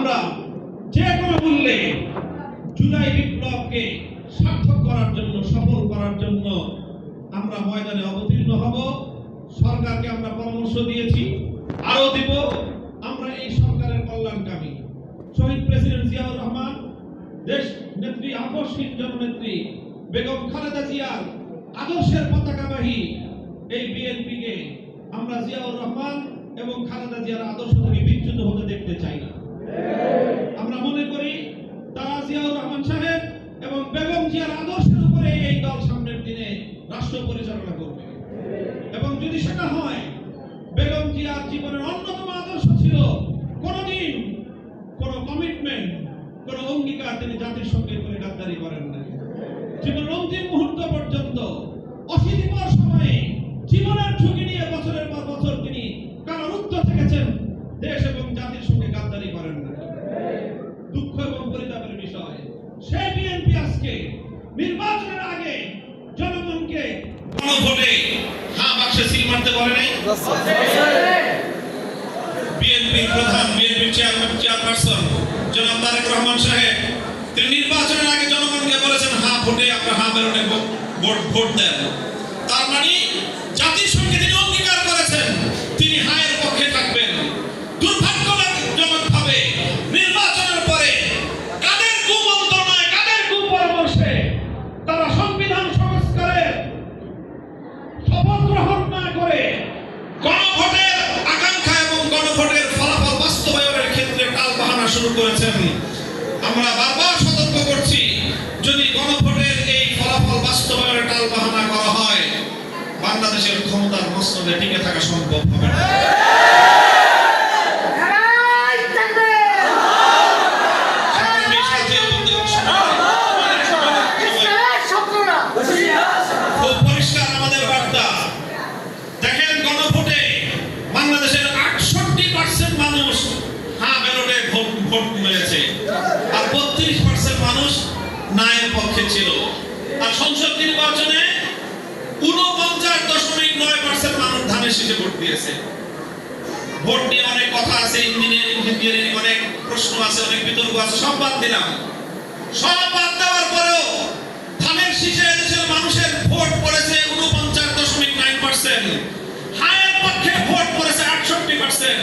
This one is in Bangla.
আমরা যে কোনো মূল্যে জুলাই বিপ্লবকে সার্থক করার জন্য, সফল করার জন্য আমরা ময়দানে অবতীর্ণ হব। সরকারকে আমরা পরামর্শ দিয়েছি, আরো দিব। আমরা এই সরকারের কল্যাণকামী। শহীদ প্রেসিডেন্ট জিয়াউর রহমান, দেশ নেত্রী, আপসহীন জননেত্রী বেগম খালেদা জিয়ার আদর্শের পতাকাবাহী এই বিএনপিকে আমরা জিয়াউর রহমান এবং খালেদা জিয়ার আদর্শ থেকে বিচ্যুত হতে দেখতে চাই না। আমরা মনে করি তারা জিয়াউর রহমান সাহেব এবং বেগম জিয়ার আদর্শের উপরে এই দল সামনের দিনে রাষ্ট্র পরিচালনা করবে। এবং যদি সেটা হয়, বেগম জিয়ার জীবনের অন্যতম আদর্শ ছিল কোনদিন কোন কমিটমেন্ট, কোন অঙ্গীকার তিনি জাতির সঙ্গে করে গাদ্দারি করেন না। জীবনের অন্তিম মুহূর্ত পর্যন্ত অশীতিপর সময়ে জীবনের ঝুঁকি নিয়ে বছরের পর বছর তিনি কারারুদ্ধ থেকেছেন, দেশ এবং জাতির সঙ্গে গাদ্দারি করেন না। দুঃখ এবং পরিতাপের বিষয়, সেই বিএনপি আজকে নির্বাচনের আগে জনগণকে গণভোটে হ্যাঁ বাক্সে সিল মারতে বলে নাই। বিএনপির প্রধান, বিএনপির চেয়ারপারসন জনাব তারেক রহমান সাহেব, তিনি নির্বাচনের আগে জনগণকে বলেছেন হ্যাঁ ভোটে আপনারা হ্যাঁ বেরোনে ভোট দেন। তার মানে জাতির সঙ্গে তিনি অঙ্গীকার করেছেন তিনি হায়ের পক্ষে থাকবেন। দুর্ভাগ্যজনকভাবে নির্বাচনের পরে কাদের কুমন্ত্রণায়, কাদের কুপরামর্শে তারা সংবিধান সংস্কারের শপথ গ্রহণ না করে গণভোটের আকাঙ্ক্ষা এবং গণভোটের ফলাফল বাস্তবায়নের ক্ষেত্রে টালবাহানা শুরু করেছেন। আমরা বারবার সতর্ক করছি, যদি গণভোটের এই ফলাফল বাস্তবায়নে টালবাহানা করা হয়, বাংলাদেশের ক্ষমতার মসনদে টিকে থাকা সম্ভব হবে না। খুব পরিষ্কার আমাদের বার্তা। দেখেন, গণভোটে বাংলাদেশের 68% মানুষ হ্যাঁ ব্যালটে ভোট মেরেছে, আর 32% মানুষ নায়ের পক্ষে ছিল। আর সংসদ নির্বাচনে 49.9% মানুষ ধানের শীষে ভোট দিয়েছে। ভোট নিয়ে অনেক কথা আছে, ইঞ্জিনিয়ারিং অনেক প্রশ্ন আছে, অনেক বিতর্ক আছে, সব বাদ দিলাম। সব বাদ দেওয়ার পরেও ধানের শীষে দেশের মানুষের ভোট পড়েছে 49.9%, হায়ের পক্ষে ভোট পড়েছে 68%।